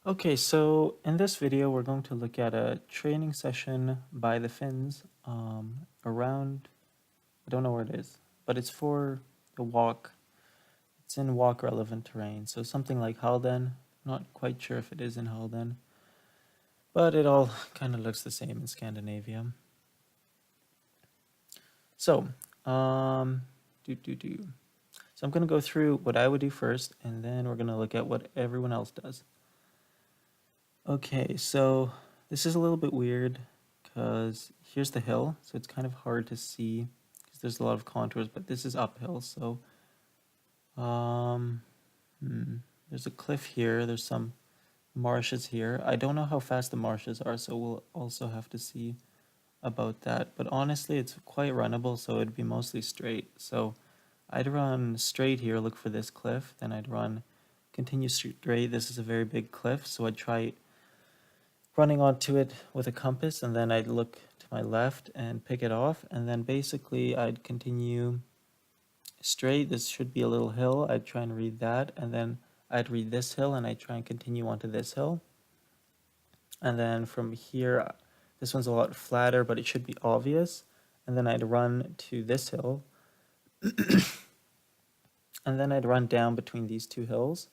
Okay, so in this video, we're going to look at a training session by the Finns around, I don't know where it is, but it's for the walk. It's in walk relevant terrain. So something like Halden, not quite sure if it is in Halden, but it all kind of looks the same in Scandinavia. So, um, So I'm going to go through what I would do first, and then we're going to look at what everyone else does. Okay, so this is a little bit weird because here's the hill, so it's kind of hard to see because there's a lot of contours, but this is uphill, so um, there's a cliff here, there's some marshes here. I don't know how fast the marshes are, so we'll also have to see about that, but honestly it's quite runnable, so it'd be mostly straight. So I'd run straight here, look for this cliff, then I'd run continue straight. This is a very big cliff, so I'd try running onto it with a compass, and then I'd look to my left and pick it off, and then basically I'd continue straight. This should be a little hill. I'd try and read that, and then I'd read this hill, and I'd try and continue onto this hill. And then from here, this one's a lot flatter, but it should be obvious. And then I'd run to this hill, and then I'd run down between these two hills,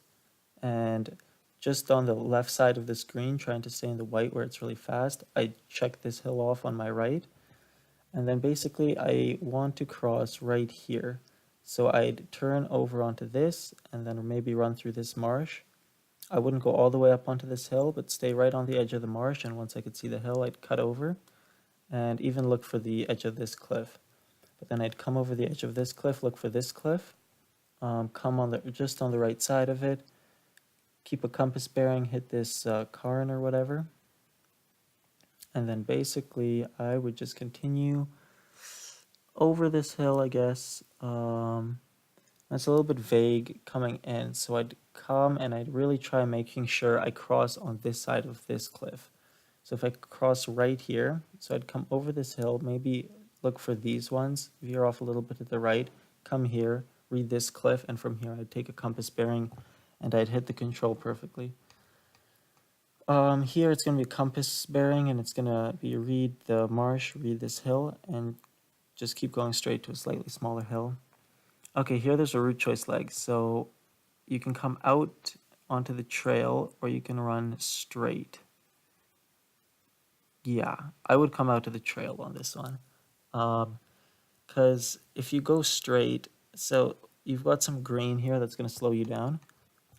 and just on the left side of the screen, trying to stay in the white where it's really fast, I check this hill off on my right. And then basically I want to cross right here. So I'd turn over onto this and then maybe run through this marsh. I wouldn't go all the way up onto this hill, but stay right on the edge of the marsh. And once I could see the hill, I'd cut over and even look for the edge of this cliff. But then I'd come over the edge of this cliff, look for this cliff, come on just on the right side of it, keep a compass bearing, hit this cairn or whatever, and then basically I would just continue over this hill, I guess. That's a little bit vague coming in, so I'd come and I'd really try making sure I cross on this side of this cliff. So if I cross right here, so I'd come over this hill, maybe look for these ones, veer off a little bit to the right, come here, read this cliff, and from here I'd take a compass bearing and I'd hit the control perfectly. Here it's going to be compass bearing, and it's going to be read the marsh, read this hill, and just keep going straight to a slightly smaller hill. Okay, here there's a route choice leg, so you can come out onto the trail or you can run straight. Yeah, I would come out to the trail on this one. Because if you go straight, so you've got some green here that's going to slow you down.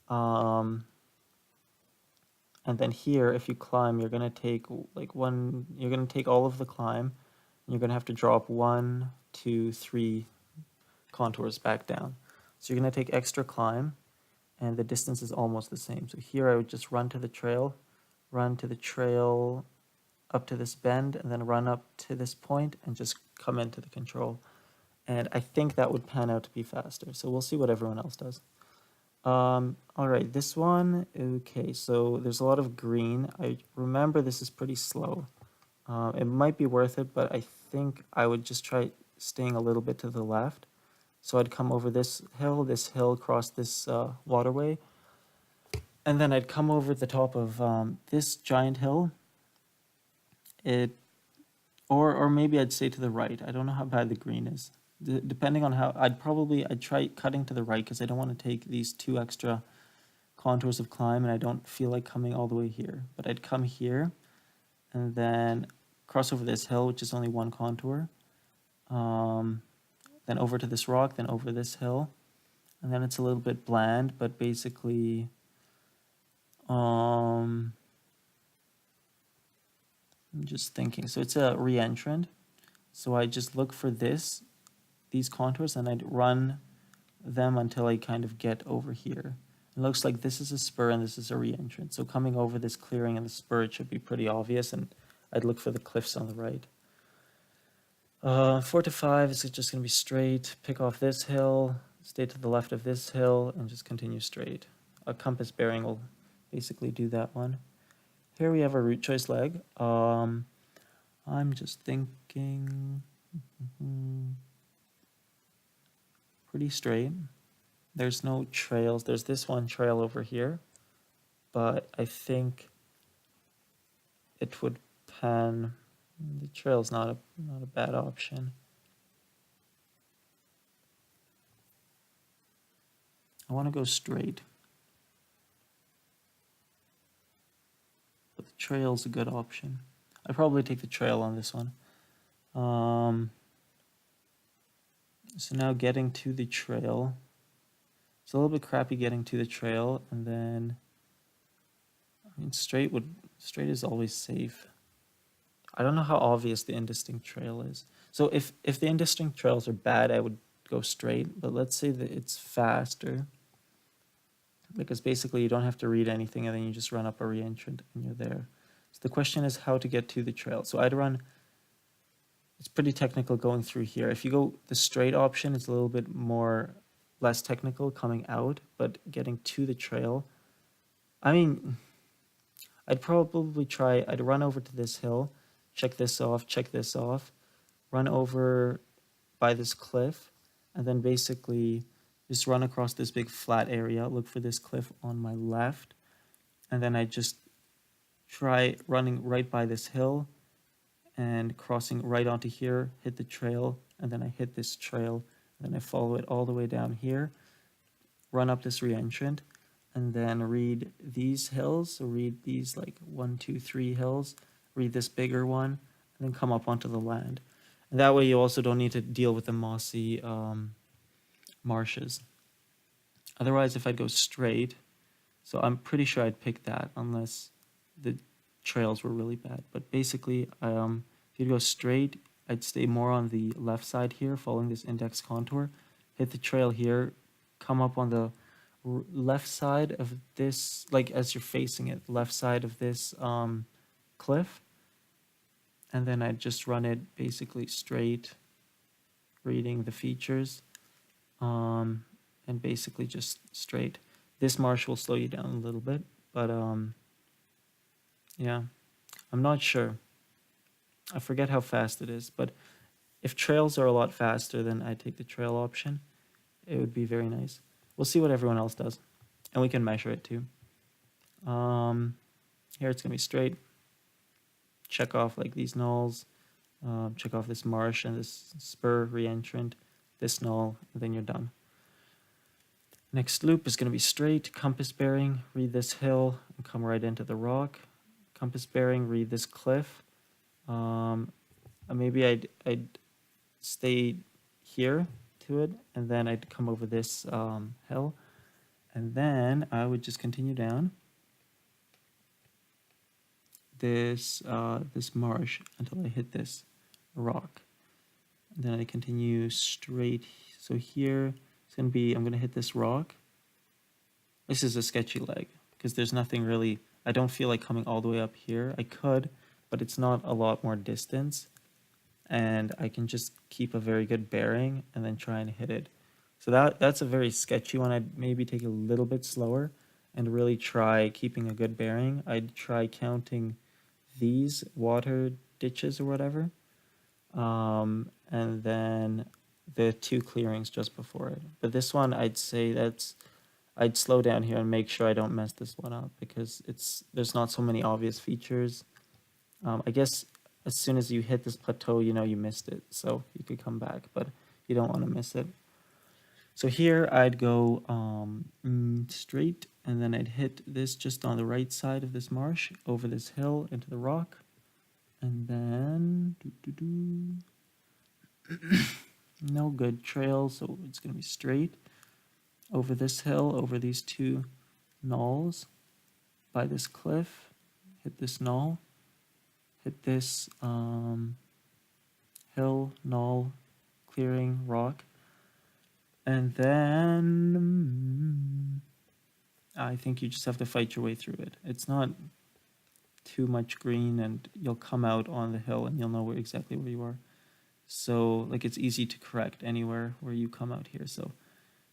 And then here, if you climb, you're going to take you're going to take all of the climb, and you're going to have to drop 1, 2, 3 contours back down. So you're going to take extra climb, and the distance is almost the same. So here I would just run to the trail up to this bend, and then run up to this point and just come into the control. And I think that would pan out to be faster. So we'll see what everyone else does. All right, this one, okay, so there's a lot of green. I remember this is pretty slow. It might be worth it, but I think I would just try staying a little bit to the left. So I'd come over this hill, across this waterway, and then I'd come over the top of this giant hill. Or maybe I'd stay to the right. I don't know how bad the green is. Depending on how, I'd try cutting to the right because I don't want to take these 2 extra contours of climb, and I don't feel like coming all the way here. But I'd come here and then cross over this hill, which is only 1 contour. Then over to this rock, then over this hill. And then it's a little bit bland, but basically, I'm just thinking. So it's a re-entrant. So I just look for these contours, and I'd run them until I kind of get over here. It looks like this is a spur and this is a re-entrant. So coming over this clearing and the spur, it should be pretty obvious, and I'd look for the cliffs on the right. 4 to 5 is just going to be straight, pick off this hill, stay to the left of this hill, and just continue straight. A compass bearing will basically do that one. Here we have a route choice leg. I'm just thinking pretty straight. There's no trails. There's this one trail over here, but I think it would pan. The trail's not a bad option. I want to go straight, but the trail's a good option. I'd probably take the trail on this one. So now getting to the trail. It's a little bit crappy getting to the trail, and then I mean straight is always safe. I don't know how obvious the indistinct trail is. So if the indistinct trails are bad, I would go straight, but let's say that it's faster, because basically you don't have to read anything and then you just run up a reentrant and you're there. So the question is how to get to the trail. So I'd run, it's pretty technical going through here. If you go the straight option, it's a little bit less technical coming out, but getting to the trail, I mean, I'd probably I'd run over to this hill, check this off, run over by this cliff, and then basically just run across this big flat area, look for this cliff on my left, and then I just try running right by this hill and crossing right onto here, hit the trail, and then I hit this trail, and then I follow it all the way down here, run up this reentrant, and then read these hills, so read these like 1, 2, 3 hills, read this bigger one, and then come up onto the land. And that way you also don't need to deal with the mossy marshes. Otherwise, if I'd go straight, so I'm pretty sure I'd pick that unless the trails were really bad. But basically, if you'd go straight, I'd stay more on the left side here, following this index contour, hit the trail here, come up on the left side of this, like as you're facing it, left side of this cliff, and then I'd just run it basically straight, reading the features, and basically just straight. This marsh will slow you down a little bit, but yeah, I'm not sure. I forget how fast it is, but if trails are a lot faster, then I take the trail option. It would be very nice. We'll see what everyone else does, and we can measure it too. Here it's gonna be straight. Check off like these knolls, check off this marsh and this spur reentrant, this knoll, and then you're done. Next loop is gonna be straight, compass bearing, read this hill, and come right into the rock. Compass bearing, read this cliff. Maybe I'd stay here to it, and then I'd come over this hill, and then I would just continue down this marsh until I hit this rock, and then I continue straight. So here it's gonna be, I'm gonna hit this rock. This is a sketchy leg because there's nothing really, I don't feel like coming all the way up here. I could, but it's not a lot more distance, and I can just keep a very good bearing and then try and hit it. So that's a very sketchy one. I'd maybe take it a little bit slower and really try keeping a good bearing. I'd try counting these water ditches or whatever, and then the 2 clearings just before it. But this one, I'd say I'd slow down here and make sure I don't mess this one up, because there's not so many obvious features. I guess as soon as you hit this plateau, you know you missed it, so you could come back, but you don't want to miss it. So here I'd go straight, and then I'd hit this just on the right side of this marsh, over this hill into the rock, and then no good trail, so it's gonna be straight over this hill, over these 2 knolls, by this cliff, hit this knoll, hit this hill, knoll, clearing, rock, and then I think you just have to fight your way through it. It's not too much green, and you'll come out on the hill and you'll know exactly where you are. So like it's easy to correct anywhere where you come out here. So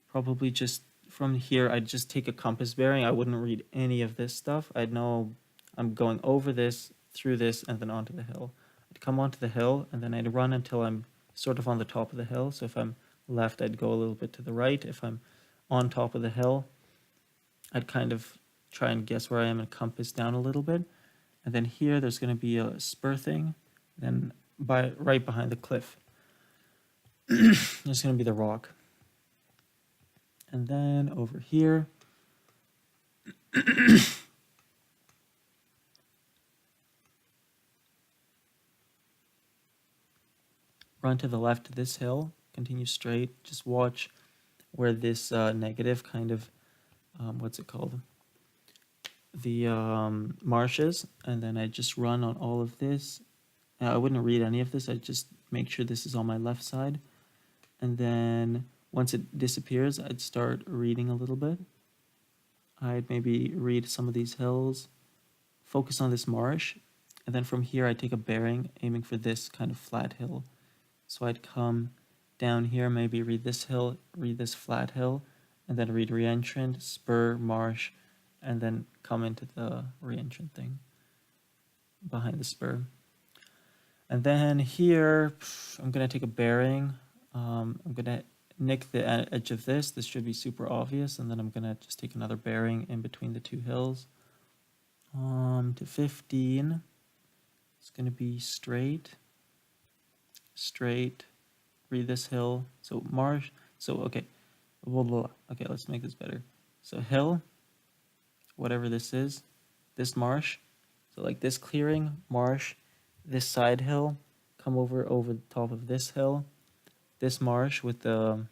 probably just from here, I'd just take a compass bearing. I wouldn't read any of this stuff. I'd know I'm going over this, through this, and then onto the hill. I'd come onto the hill, and then I'd run until I'm sort of on the top of the hill. So if I'm left, I'd go a little bit to the right. If I'm on top of the hill, I'd kind of try and guess where I am and compass down a little bit. And then here, there's going to be a spur thing. Then right behind the cliff, there's going to be the rock. And then over here, run to the left of this hill, continue straight, just watch where this negative kind of, what's it called? The marshes, and then I just run on all of this. I wouldn't read any of this, I'd just make sure this is on my left side. And then once it disappears, I'd start reading a little bit. I'd maybe read some of these hills, focus on this marsh, and then from here I'd take a bearing, aiming for this kind of flat hill. So I'd come down here, maybe read this hill, read this flat hill, and then read reentrant, spur, marsh, and then come into the reentrant thing behind the spur. And then here, I'm going to take a bearing. I'm going to nick the edge of this. This should be super obvious. And then I'm going to just take another bearing in between the two hills. To 15. It's going to be straight. Straight. Read this hill. So marsh. So, okay. Okay, let's make this better. So hill, whatever this is, this marsh. So like this clearing, marsh, this side hill, come over the top of this hill, this marsh with the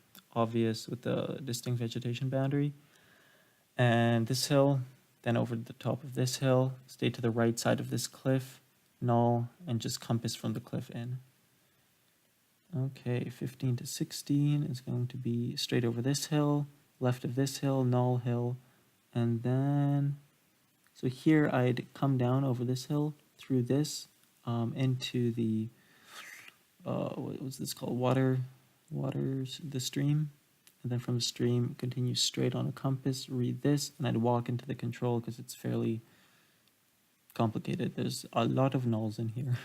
distinct vegetation boundary, and this hill, then over the top of this hill, stay to the right side of this cliff, null, and just compass from the cliff in. Okay, 15 to 16 is going to be straight over this hill, left of this hill, null hill, and then, so here I'd come down over this hill, through this, into the, what was this called, the stream, and then from the stream, continue straight on a compass, read this, and I'd walk into the control because it's fairly complicated. There's a lot of nulls in here,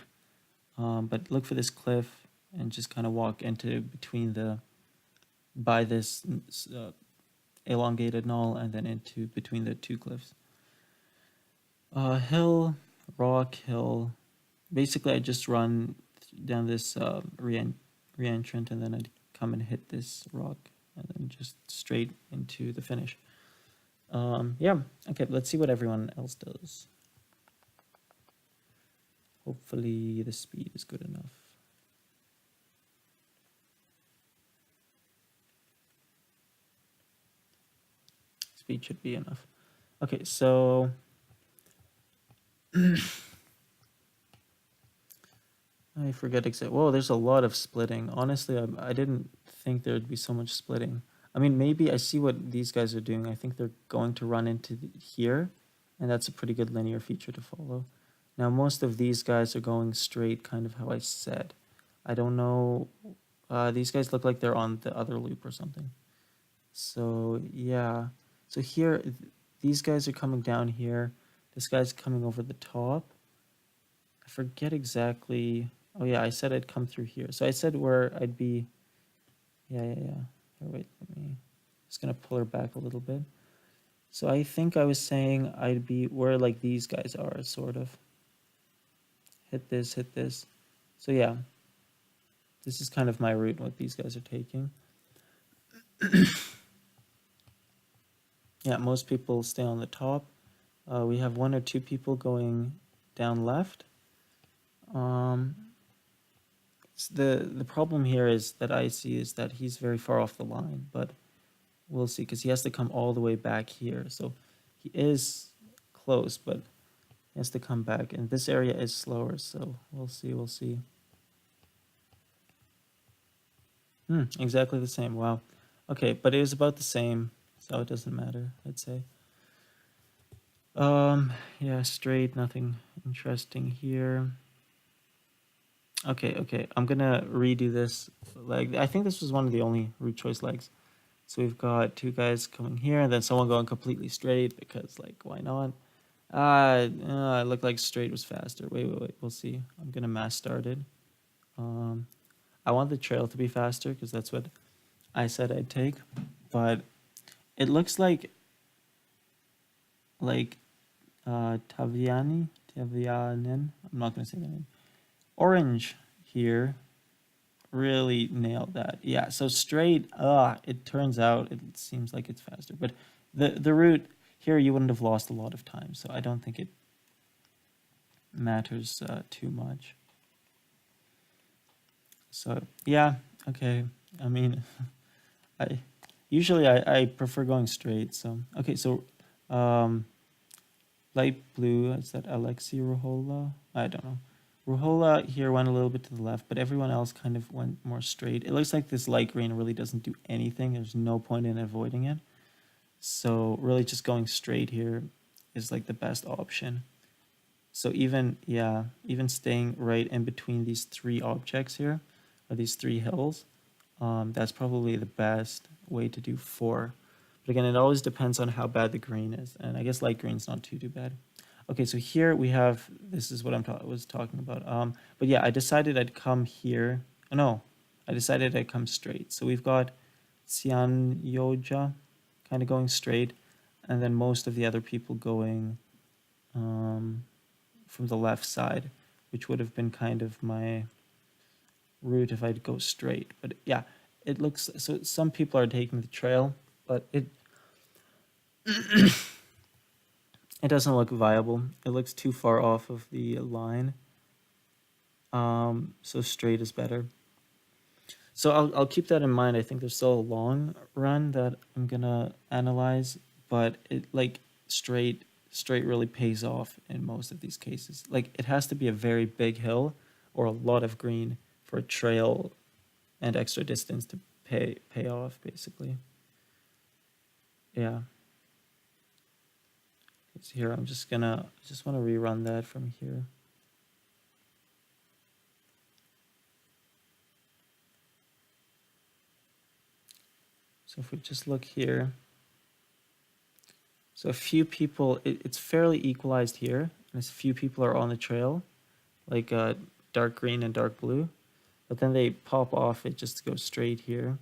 but look for this cliff, and just kind of walk into between by this elongated null, and then into between the two cliffs. Hill, rock, hill. Basically, I just run down this reentrant, and then I'd come and hit this rock, and then just straight into the finish. Yeah, okay, let's see what everyone else does. Hopefully the speed is good enough. Speed should be enough. Okay, so I forget exactly. Whoa, there's a lot of splitting. Honestly, I didn't think there'd be so much splitting. I mean, maybe I see what these guys are doing. I think they're going to run into here, and that's a pretty good linear feature to follow. Now, most of these guys are going straight, kind of how I said. I don't know. These guys look like they're on the other loop or something. So, yeah. So here, these guys are coming down here. This guy's coming over the top. I forget exactly. Oh yeah, I said I'd come through here. So I said where I'd be. Yeah. Here, wait, just gonna pull her back a little bit. So I think I was saying I'd be where like these guys are, sort of. Hit this. So yeah, this is kind of my route, what these guys are taking. Yeah, most people stay on the top. We have 1 or 2 people going down left. The problem here is that I see is that he's very far off the line, but we'll see, because he has to come all the way back here. So he is close, but he has to come back, and this area is slower, so we'll see. Exactly the same. Wow. Okay, but it was about the same, so it doesn't matter, I'd say. Yeah, straight, nothing interesting here. Okay, I'm gonna redo this leg. I think this was one of the only root choice legs. So we've got 2 guys coming here, and then someone going completely straight, because, like, why not? It looked like straight was faster. Wait, we'll see. I'm gonna mass start it. I want the trail to be faster, because that's what I said I'd take, but it looks like like Tavianen. I'm not going to say the name. Orange here really nailed that. Yeah, so straight, it turns out it seems like it's faster. But the route here, you wouldn't have lost a lot of time, so I don't think it matters too much. So, yeah, okay. I mean, I usually I prefer going straight, so... Okay, so light blue, is that Alexi Ruhola? I don't know. Ruhola here went a little bit to the left, but everyone else kind of went more straight. It looks like this light green really doesn't do anything. There's no point in avoiding it. So really just going straight here is like the best option. So even, yeah, even staying right in between these three objects here, or these three hills, that's probably the best way to do 4. But again, it always depends on how bad the green is. And I guess light green's not too bad. Okay, so here we have, this is what I was talking about. But yeah, I decided I'd come here. Oh, no, I decided I'd come straight. So we've got Xian Yoja kind of going straight, and then most of the other people going from the left side, which would have been kind of my route if I'd go straight. But yeah, it looks, so some people are taking the trail, but it it doesn't look viable. It looks too far off of the line. So straight is better. So I'll keep that in mind. I think there's still a long run that I'm gonna analyze, but it like straight really pays off in most of these cases. Like it has to be a very big hill or a lot of green for a trail and extra distance to pay off, basically. Yeah. So here I'm just want to rerun that from here. So if we just look here, so a few people, it's fairly equalized here, and as few people are on the trail, like dark green and dark blue, but then they pop off it just to go straight here.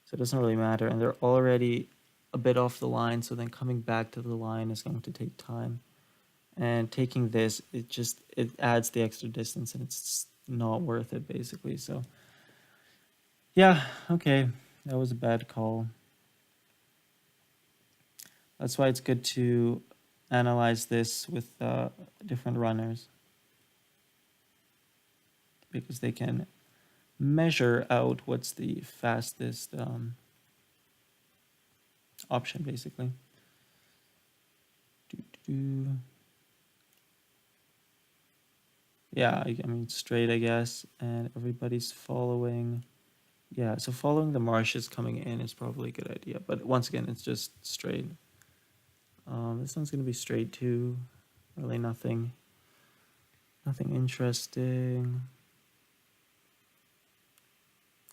So it doesn't really matter, and they're already a bit off the line, so then coming back to the line is going to take time. And taking this, it adds the extra distance, and it's not worth it, basically. So yeah, okay, that was a bad call. That's why it's good to analyze this with different runners, because they can measure out what's the fastest option, basically. Yeah, I mean, straight, I guess, and everybody's following. Yeah, so following the marshes coming in is probably a good idea, but once again, it's just straight. This one's gonna be straight too. Really nothing interesting.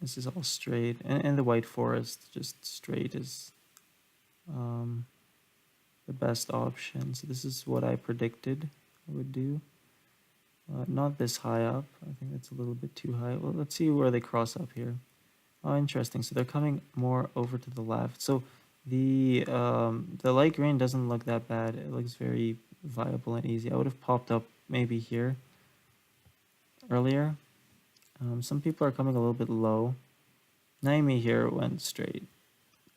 This is all straight, and the white forest, just straight is the best option. So this is what I predicted I would do. Not this high up. I think that's a little bit too high. Well, let's see where they cross up here. Oh, interesting. So they're coming more over to the left. So the light green doesn't look that bad. It looks very viable and easy. I would have popped up maybe here earlier. Some people are coming a little bit low. Naomi here went straight.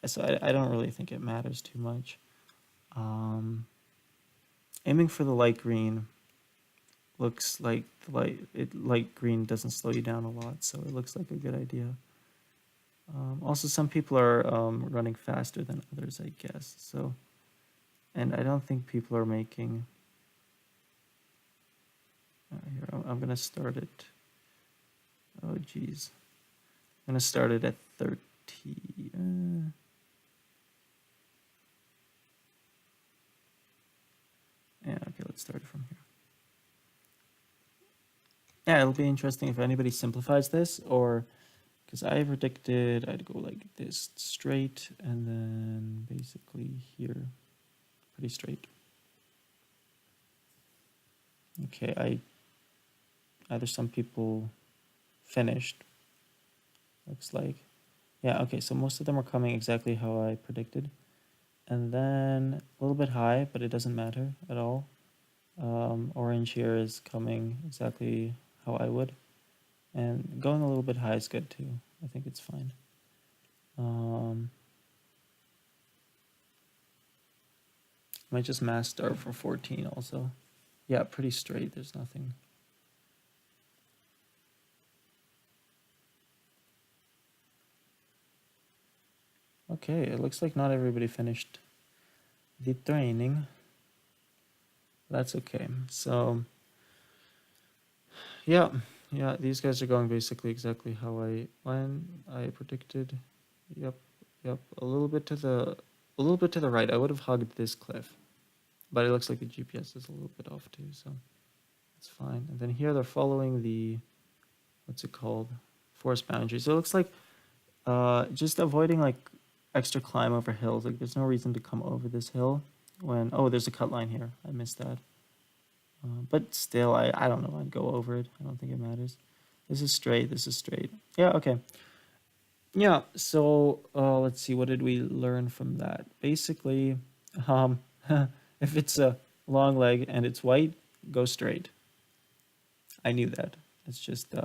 So I don't really think it matters too much. Aiming for the light green looks like light green doesn't slow you down a lot, so it looks like a good idea. Also, some people are running faster than others, I guess. So, and I don't think people are making. Here, I'm gonna start it. Oh, geez. I'm gonna start it at 30. Yeah, okay, let's start it from here. Yeah, it'll be interesting if anybody simplifies this, or because I predicted I'd go like this straight and then basically here, pretty straight. Okay, either some people finished, looks like. Yeah, okay, so most of them are coming exactly how I predicted. And then a little bit high, but it doesn't matter at all. Orange here is coming exactly how I would. And going a little bit high is good too. I think it's fine. Might just mass start for 14 also. Yeah, pretty straight. There's nothing. Okay, it looks like not everybody finished the training. That's okay. So, yeah, these guys are going basically exactly how I predicted. Yep, a little bit to the right. I would have hugged this cliff, but it looks like the GPS is a little bit off too, so it's fine. And then here they're following the, what's it called? Forest boundary. So it looks like just avoiding like extra climb over hills. Like there's no reason to come over this hill when, oh, there's a cut line here. I missed that. But still, I don't know. I'd go over it. I don't think it matters. This is straight. This is straight. Yeah, okay. Yeah, so let's see. What did we learn from that? Basically, if it's a long leg and it's white, go straight. I knew that. It's just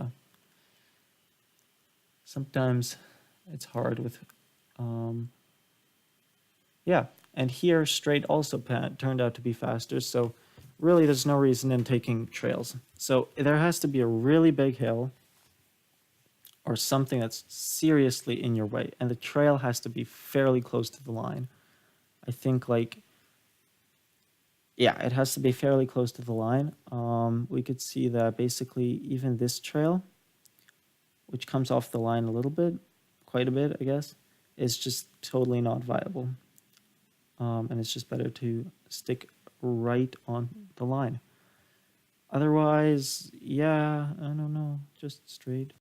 sometimes it's hard with, yeah. And here, straight also turned out to be faster. So really, there's no reason in taking trails. So there has to be a really big hill or something that's seriously in your way. And the trail has to be fairly close to the line. I think like, yeah, it has to be fairly close to the line. We could see that basically even this trail, which comes off the line a little bit, quite a bit, I guess, is just totally not viable. And it's just better to stick right on the line. Otherwise, yeah, I don't know, just straight.